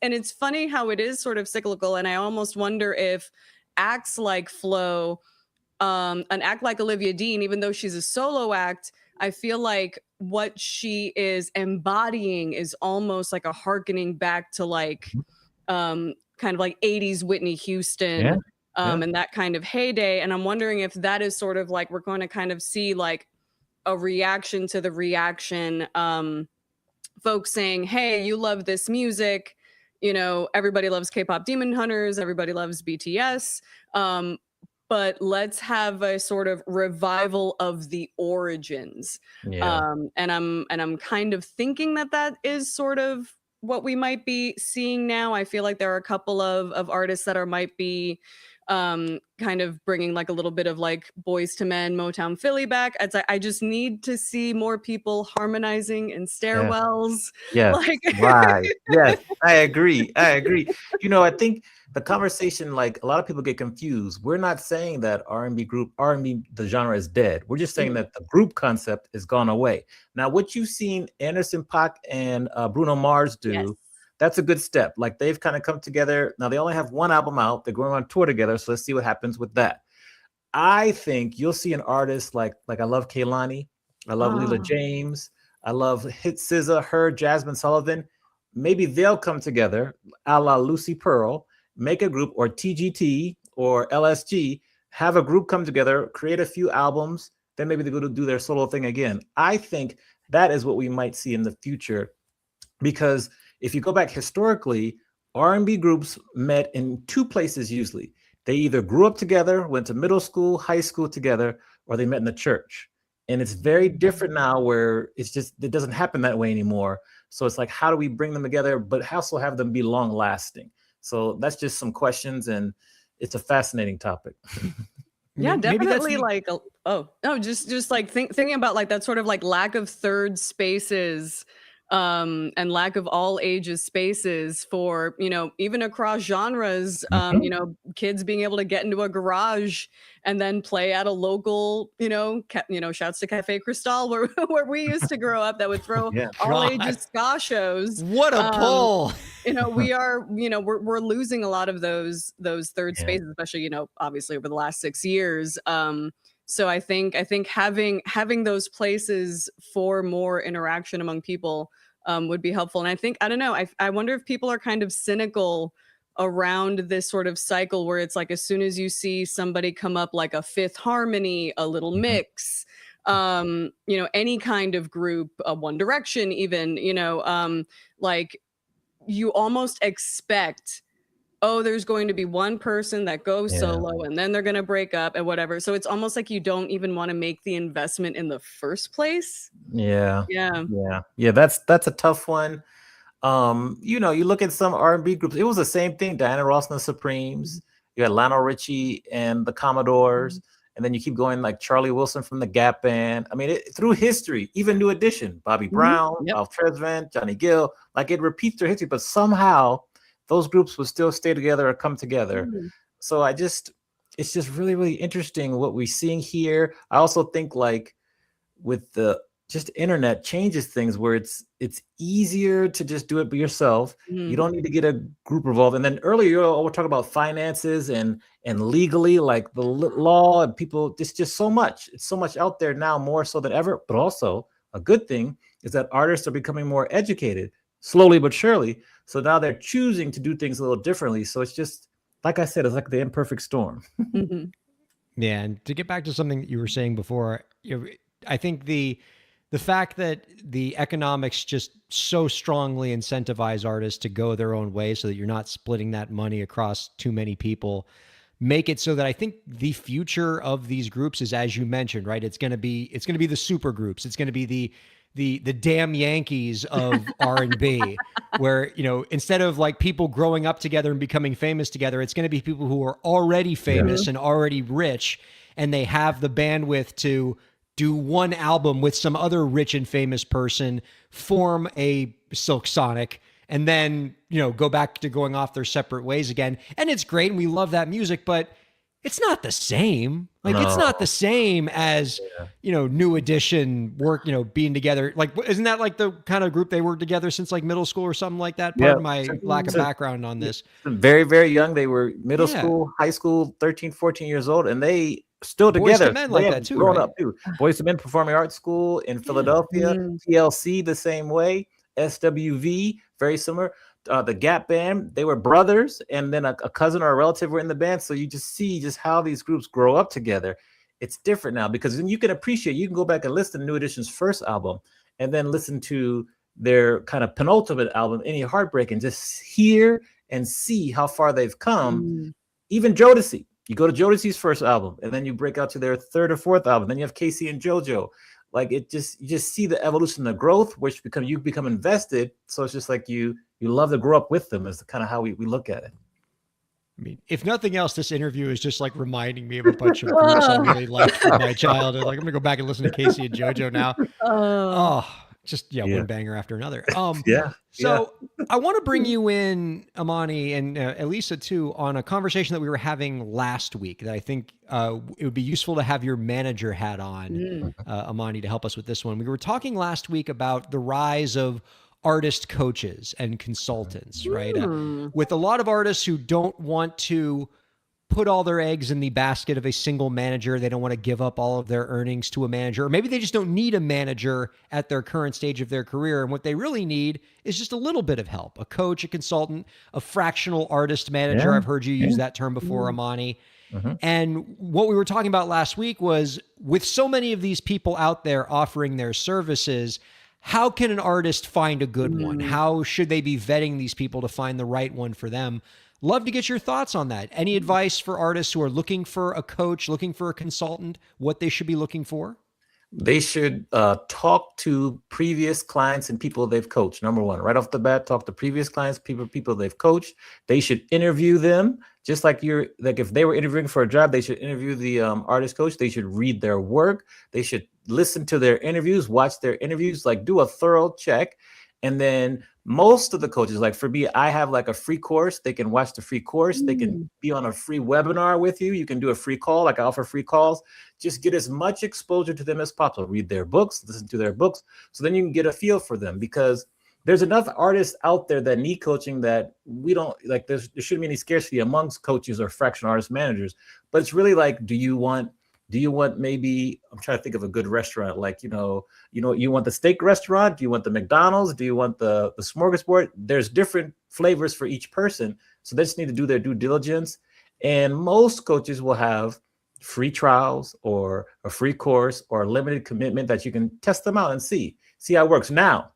it's funny how it is sort of cyclical, and I almost wonder if acts like Flo, an act like Olivia Dean, even though she's a solo act, I feel like what she is embodying is almost like a hearkening back to like kind of like 80s Whitney Houston and that kind of heyday. And I'm wondering if that is sort of like we're going to kind of see like a reaction to the reaction, folks saying, hey, you love this music, you know, everybody loves K-pop Demon Hunters, everybody loves BTS, but let's have a sort of revival of the origins. And I'm kind of thinking that is sort of what we might be seeing now. I feel like there are a couple of artists that might be kind of bringing like a little bit of like Boys to Men, Motown Philly back. I just need to see more people harmonizing in stairwells. Yes, Like, right. Yes, I agree. You know, I think the conversation, like a lot of people get confused. We're not saying that R&B, the genre is dead. We're just saying that the group concept is gone away. Now, what you've seen Anderson .Paak and Bruno Mars do, that's a good step. Like they've kind of come together. Now they only have one album out. They're going on tour together. So let's see what happens with that. I think you'll see an artist like I love Kehlani. I love Leela James. I love Hit SZA, her, Jasmine Sullivan. Maybe they'll come together, a la Lucy Pearl, make a group, or TGT or LSG, have a group come together, create a few albums, then maybe they go to do their solo thing again. I think that is what we might see in the future, because if you go back historically, R&B groups met in two places usually. They either grew up together, went to middle school, high school together, or they met in the church. And it's very different now where it's just, it doesn't happen that way anymore. So it's like, how do we bring them together, but also have them be long lasting? So that's just some questions, and it's a fascinating topic. Yeah, definitely. Like, oh no, just like thinking about like that sort of like lack of third spaces and lack of all ages spaces for, you know, even across genres, you know, kids being able to get into a garage and then play at a local, you know, shouts to Cafe Cristal where we used to grow up, that would throw all ages ska shows. What a pull. You know, we're losing a lot of those third spaces, especially, you know, obviously over the last 6 years. So I think having those places for more interaction among people would be helpful. And I think, I don't know, I wonder if people are kind of cynical around this sort of cycle where it's like, as soon as you see somebody come up like a Fifth Harmony, a Little Mix, you know, any kind of group, One Direction even, you know, like you almost expect, oh, there's going to be one person that goes solo and then they're going to break up and whatever. So it's almost like you don't even want to make the investment in the first place. Yeah. That's a tough one. You know, you look at some R&B groups, it was the same thing. Diana Ross and the Supremes, you had Lionel Richie and the Commodores, and then you keep going like Charlie Wilson from the Gap Band. I mean, through history, even New Edition, Bobby Brown, Ralph Tresvant, Johnny Gill, like it repeats their history, but somehow those groups will still stay together or come together. So it's just really, really interesting what we're seeing here. I also think like with the just internet changes things where it's easier to just do it by yourself. You don't need to get a group involved. And then earlier we're talking about finances and legally, like the law and people, it's just so much. It's so much out there now, more so than ever. But also a good thing is that artists are becoming more educated, slowly but surely. So now they're choosing to do things a little differently. So it's just, like I said, it's like the imperfect storm. Yeah, and to get back to something that you were saying before, I think the the fact that the economics just so strongly incentivize artists to go their own way so that you're not splitting that money across too many people make it so that I think the future of these groups is, as you mentioned, right? It's going to be the super groups. It's going to be the damn Yankees of R&B, where, you know, instead of like people growing up together and becoming famous together, it's going to be people who are already famous and already rich, and they have the bandwidth to do one album with some other rich and famous person, form a Silk Sonic, and then, you know, go back to going off their separate ways again. And it's great, and we love that music, but it's not the same. Like, it's not the same as, you know, New Edition work, you know, being together. Like, isn't that like the kind of group they worked together since like middle school or something like that? Pardon my lack of background on this. Very, very young. They were middle school, high school, 13, 14 years old, and they still Boys together. to Men like that too, grown right? up too. Boys to Men Performing Arts School in Philadelphia. TLC the same way. SWV, very similar. The Gap Band, they were brothers, and then a cousin or a relative were in the band. So you just see just how these groups grow up together. It's different now, because then you can appreciate, you can go back and listen to New Edition's first album and then listen to their kind of penultimate album, Any Heartbreak, and just hear and see how far they've come. Even Jodeci, you go to Jodeci's first album and then you break out to their third or fourth album. Then you have Casey and JoJo. Like, you just see the evolution, the growth, which you become invested. So it's just like you love to grow up with them, is kind of how we look at it. I mean, if nothing else, this interview is just like reminding me of a bunch of groups I really liked from my childhood. Like, I'm gonna go back and listen to Casey and JoJo now. Just one banger after another. So I want to bring you in, Amani, and Elisa too, on a conversation that we were having last week that I think it would be useful to have your manager hat on, Amani, to help us with this one. We were talking last week about the rise of artist coaches and consultants, right? With a lot of artists who don't want to put all their eggs in the basket of a single manager. They don't want to give up all of their earnings to a manager, or maybe they just don't need a manager at their current stage of their career. And what they really need is just a little bit of help, a coach, a consultant, a fractional artist manager. I've heard you use that term before, Amani. And what we were talking about last week was, with so many of these people out there offering their services, how can an artist find a good one? How should they be vetting these people to find the right one for them? Love to get your thoughts on that. Any advice for artists who are looking for a coach, looking for a consultant, what they should be looking for? They should talk to previous clients and people they've coached. Number one, right off the bat, talk to previous clients, people they've coached. They should interview them, just like if they were interviewing for a job, they should interview the artist coach. They should read their work. They should listen to their interviews, watch their interviews, like do a thorough check. And then most of the coaches, like for me, I have like a free course. They can watch the free course. They can be on a free webinar with you. You can do a free call. Like I offer free calls. Just get as much exposure to them as possible. Read their books, listen to their books. So then you can get a feel for them, because there's enough artists out there that need coaching that we don't like. There shouldn't be any scarcity amongst coaches or fractional artist managers. But it's really like, do you want maybe, I'm trying to think of a good restaurant, like, you want the steak restaurant? Do you want the McDonald's? Do you want the smorgasbord? There's different flavors for each person. So they just need to do their due diligence. And most coaches will have free trials or a free course or a limited commitment that you can test them out and see how it works. Now,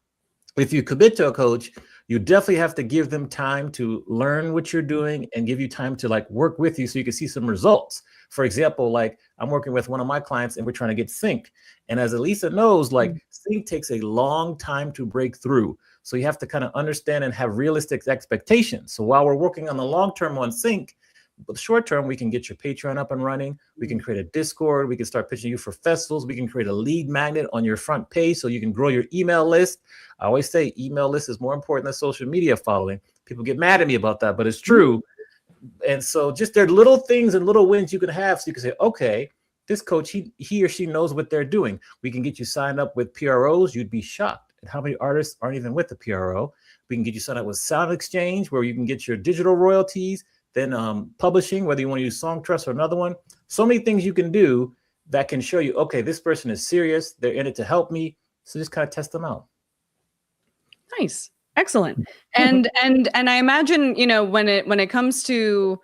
if you commit to a coach, you definitely have to give them time to learn what you're doing and give you time to like work with you so you can see some results. For example, like I'm working with one of my clients and we're trying to get sync. And as Elisa knows, like sync takes a long time to break through. So you have to kind of understand and have realistic expectations. So while we're working on the long term on sync, but short term, we can get your Patreon up and running. We can create a Discord. We can start pitching you for festivals. We can create a lead magnet on your front page so you can grow your email list. I always say email list is more important than social media following. People get mad at me about that, but it's true. And so just there are little things and little wins you can have. So you can say, okay, this coach, he or she knows what they're doing. We can get you signed up with PROs. You'd be shocked at how many artists aren't even with the PRO. We can get you signed up with Sound Exchange, where you can get your digital royalties. Then publishing, whether you want to use Songtrust or another one. So many things you can do that can show you, okay, this person is serious. They're in it to help me. So just kind of test them out. Nice. Excellent. And I imagine, when it comes to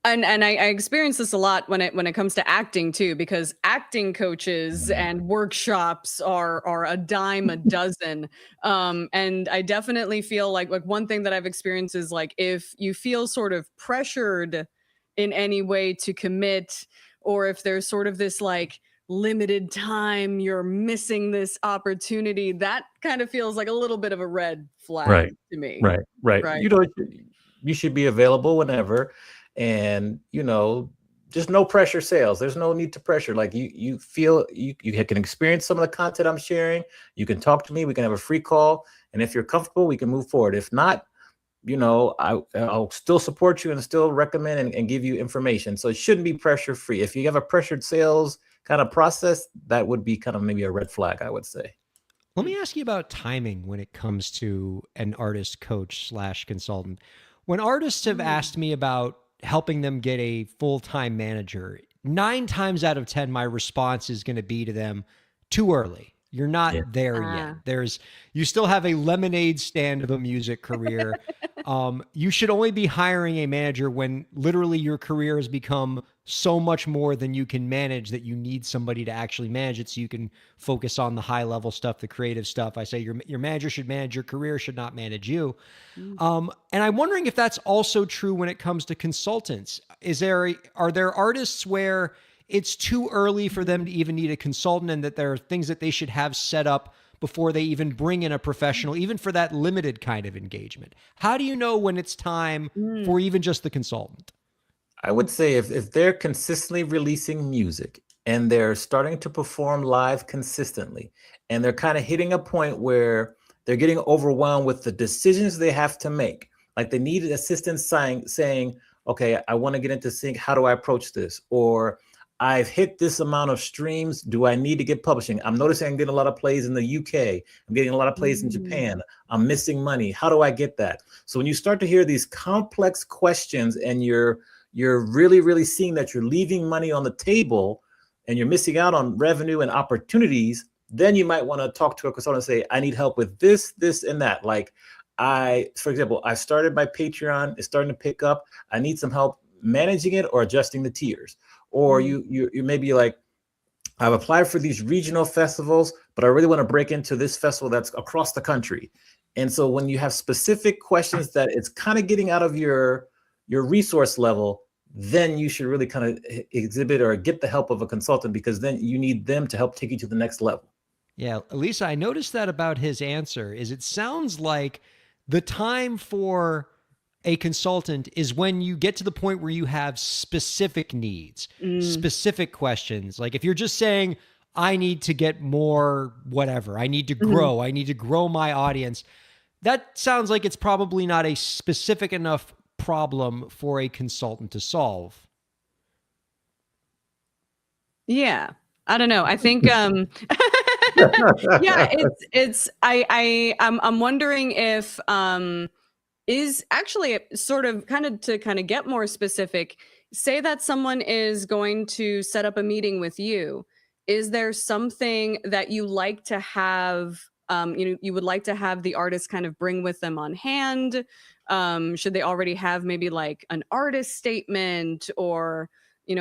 And I experience this a lot when it comes to acting too, because acting coaches and workshops are a dime a dozen. And I definitely feel like one thing that I've experienced is like if you feel sort of pressured in any way to commit, or if there's sort of this like limited time, you're missing this opportunity, that kind of feels like a little bit of a red flag Right. to me. Right. Right. You should be available whenever, and just no pressure sales. There's no need to pressure. Like you feel you can experience some of the content I'm sharing. You can talk to me. We can have a free call, and if you're comfortable, we can move forward. If not, I'll still support you and still recommend and give you information. So it shouldn't be pressure free. If you have a pressured sales kind of process, that would be kind of maybe a red flag, I would say. Let me ask you about timing when it comes to an artist coach slash consultant. When artists have asked me about helping them get a full-time manager, 9 times out of 10, my response is going to be to them, too early. You're not Yeah. there yet. You still have a lemonade stand of a music career. You should only be hiring a manager when literally your career has become so much more than you can manage that you need somebody to actually manage it so you can focus on the high level stuff, the creative stuff. I say your manager should manage your career, should not manage you. And I'm wondering if that's also true when it comes to consultants. Are there artists where it's too early for them to even need a consultant, and that there are things that they should have set up before they even bring in a professional, even for that limited kind of engagement? How do you know when it's time for even just the consultant? I would say if they're consistently releasing music and they're starting to perform live consistently, and they're kind of hitting a point where they're getting overwhelmed with the decisions they have to make, like they need assistance saying, okay, I want to get into sync. How do I approach this? Or I've hit this amount of streams. Do I need to get publishing? I'm noticing I'm getting a lot of plays in the UK. I'm getting a lot of plays in Japan. I'm missing money. How do I get that? So when you start to hear these complex questions and you're really, really seeing that you're leaving money on the table and you're missing out on revenue and opportunities, then you might want to talk to a consultant and say, I need help with this, this, and that. Like for example, I started my Patreon. It's starting to pick up. I need some help managing it or adjusting the tiers. Or you may be like, I've applied for these regional festivals, but I really want to break into this festival that's across the country. And so when you have specific questions that it's kind of getting out of your resource level, then you should really kind of exhibit or get the help of a consultant, because then you need them to help take you to the next level. Yeah, Lisa, I noticed that about his answer is it sounds like the time for a consultant is when you get to the point where you have specific needs, specific questions. Like if you're just saying, I need to get more, whatever, I need to grow, I need to grow my audience. That sounds like it's probably not a specific enough problem for a consultant to solve. Yeah. I don't know. I think yeah, I'm wondering if is actually sort of to get more specific, say that someone is going to set up a meeting with you. Is there something that you like to have, you would like to have the artist kind of bring with them on hand? Should they already have maybe like an artist statement, or,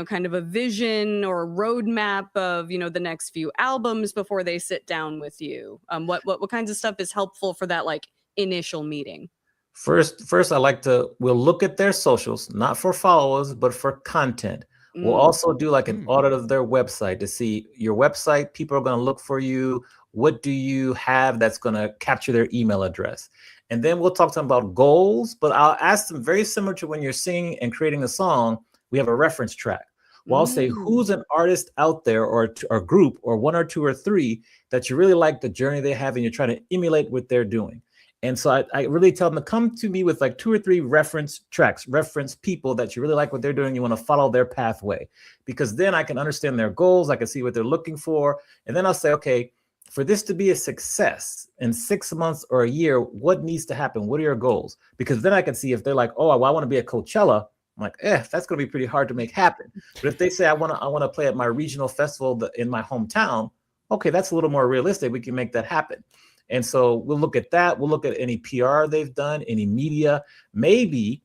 kind of a vision or a roadmap of, the next few albums before they sit down with you? What kinds of stuff is helpful for that like initial meeting? First, we'll look at their socials, not for followers, but for content. We'll also do like an audit of their website to see your website. People are going to look for you. What do you have that's going to capture their email address? And then we'll talk to them about goals, but I'll ask them very similar to when you're singing and creating a song, we have a reference track. Well, I'll say, who's an artist out there or group or 1 or 2 or 3 that you really like the journey they have and you're trying to emulate what they're doing? And so I really tell them to come to me with like 2 or 3 reference tracks, reference people that you really like what they're doing. You want to follow their pathway, because then I can understand their goals. I can see what they're looking for. And then I'll say, okay, for this to be a success in 6 months or a year, what needs to happen? What are your goals? Because then I can see if they're like, oh, well, I want to be at Coachella. I'm like, that's going to be pretty hard to make happen. But if they say, I want to play at my regional festival in my hometown, okay, that's a little more realistic. We can make that happen. And so we'll look at that. We'll look at any PR they've done, any media. Maybe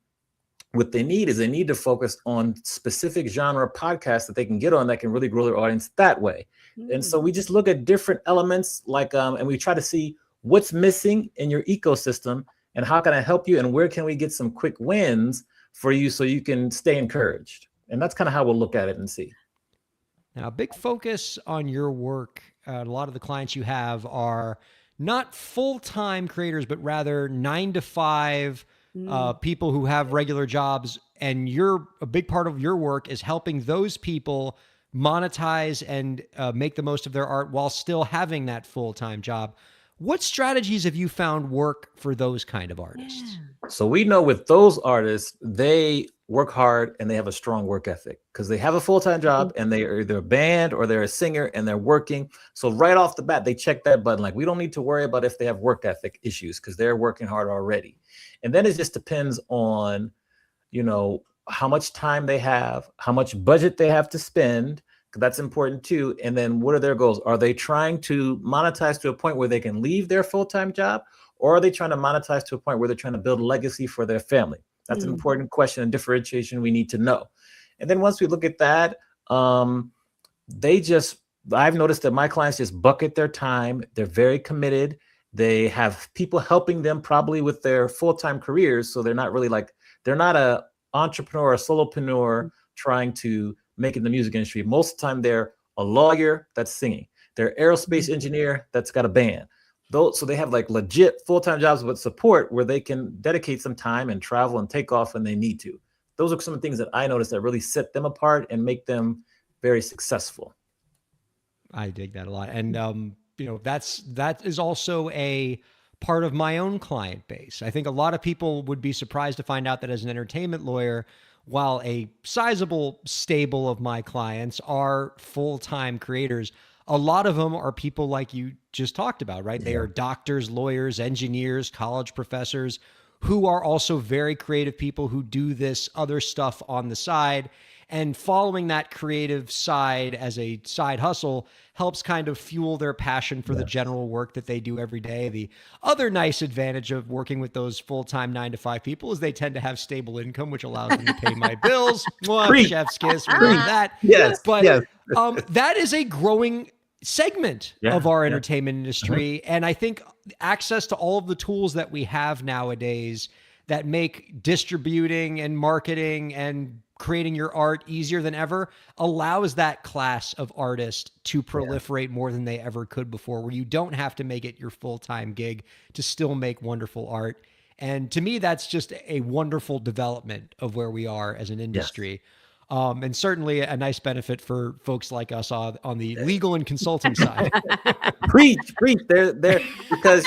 what they need is they need to focus on specific genre podcasts that they can get on that can really grow their audience that way. And so we just look at different elements like, and we try to see what's missing in your ecosystem and how can I help you and where can we get some quick wins for you so you can stay encouraged. And that's kind of how we'll look at it and see. Now, a big focus on your work, a lot of the clients you have are not full-time creators, but rather 9 to 5 people who have regular jobs. And a big part of your work is helping those people monetize and make the most of their art while still having that full-time job. What strategies have you found work for those kind of artists? So we know with those artists, they work hard and they have a strong work ethic because they have a full-time job and they are either a band or they're a singer and they're working. So right off the bat, they check that button. Like we don't need to worry about if they have work ethic issues because they're working hard already. And then it just depends on, how much time they have, how much budget they have to spend. That's important too. And then what are their goals? Are they trying to monetize to a point where they can leave their full-time job? Or are they trying to monetize to a point where they're trying to build a legacy for their family? That's an important question and differentiation we need to know. And then once we look at that, I've noticed that my clients just bucket their time. They're very committed. They have people helping them probably with their full-time careers. So they're not really they're not an entrepreneur or a solopreneur trying to make it in the music industry. Most of the time, they're a lawyer that's singing. They're an aerospace engineer that's got a band. So they have legit full-time jobs with support where they can dedicate some time and travel and take off when they need to. Those are some of the things that I noticed that really set them apart and make them very successful. I dig that a lot. And, that is also a part of my own client base. I think a lot of people would be surprised to find out that as an entertainment lawyer, while a sizable stable of my clients are full-time creators, a lot of them are people like you just talked about, right? Yeah. They are doctors, lawyers, engineers, college professors who are also very creative people who do this other stuff on the side. And following that creative side as a side hustle helps kind of fuel their passion for the general work that they do every day. The other nice advantage of working with those full-time 9 to 5 people is they tend to have stable income, which allows them to pay my bills. Chef's kiss, we love that. Yes, but yes. That is a growing segment of our entertainment industry. And I think access to all of the tools that we have nowadays that make distributing and marketing and creating your art easier than ever allows that class of artist to proliferate more than they ever could before, where you don't have to make it your full-time gig to still make wonderful art. And to me, that's just a wonderful development of where we are as an industry. And certainly a nice benefit for folks like us on the legal and consulting side. Preach. They're because,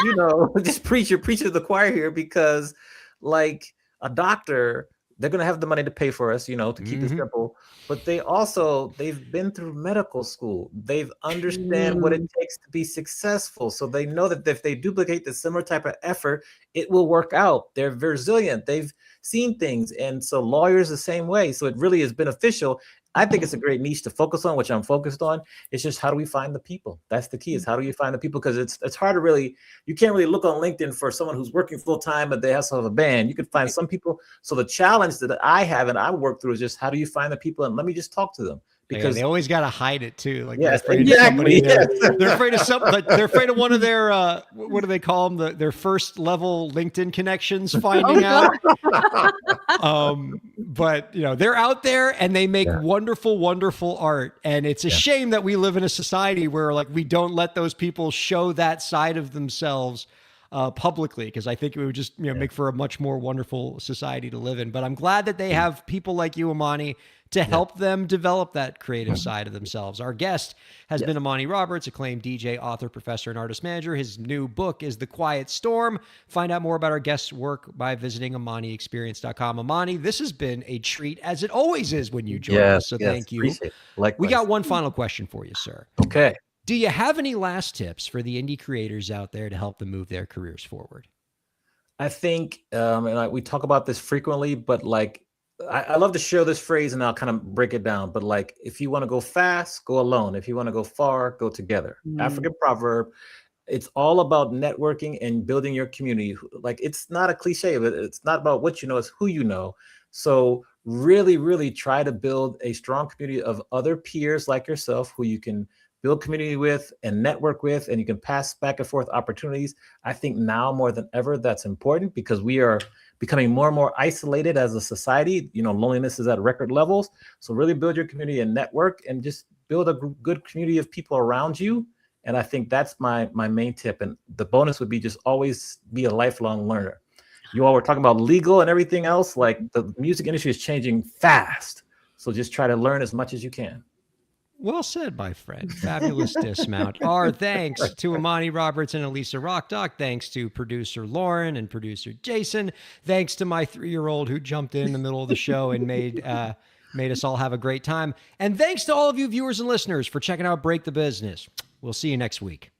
just preach. You're preaching to the choir here because like a doctor, they're going to have the money to pay for us, to keep it simple. But they've been through medical school. They've understand what it takes to be successful. So they know that if they duplicate the similar type of effort, it will work out. They're resilient. They've seen things. And so lawyers the same way. So it really is beneficial. I think it's a great niche to focus on, which I'm focused on. It's just how do we find the people? That's the key, is how do you find the people? Because it's hard to you can't really look on LinkedIn for someone who's working full time, but they also have a band. You could find some people. So the challenge that I have and I work through is just how do you find the people? And let me just talk to them. Because they always got to hide it too. Like they're afraid of somebody. They're afraid of something. Like they're afraid of one of their what do they call them? Their first level LinkedIn connections finding out. But they're out there and they make wonderful, wonderful art. And it's a shame that we live in a society where we don't let those people show that side of themselves publicly, because I think it would just make for a much more wonderful society to live in. But I'm glad that they have people like you, Amani, to help them develop that creative side of themselves. Our guest has been Amani Roberts, acclaimed DJ, author, professor, and artist manager. His new book is The Quiet Storm. Find out more about our guest's work by visiting AmaniExperience.com. Amani, this has been a treat, as it always is when you join us. So thank you. We got one final question for you, sir. Okay. Do you have any last tips for the indie creators out there to help them move their careers forward? I think, and we talk about this frequently, but I love to share this phrase and I'll kind of break it down. But if you want to go fast, go alone. If you want to go far, go together. African proverb. It's all about networking and building your community. It's not a cliche, but it's not about what you know, it's who you know. So really, really try to build a strong community of other peers like yourself who you can build community with and network with, and you can pass back and forth opportunities. I think now more than ever, that's important because we are becoming more and more isolated as a society. Loneliness is at record levels. So really build your community and network and just build a good community of people around you. And I think that's my main tip. And the bonus would be just always be a lifelong learner. You all were talking about legal and everything else. Like, the music industry is changing fast. So just try to learn as much as you can. Well said, my friend. Fabulous dismount. Our thanks to Imani Roberts and Elisa Rockdock. Thanks to producer Lauren and producer Jason. Thanks to my 3-year-old who jumped in the middle of the show and made us all have a great time. And thanks to all of you viewers and listeners for checking out Break the Business. We'll see you next week.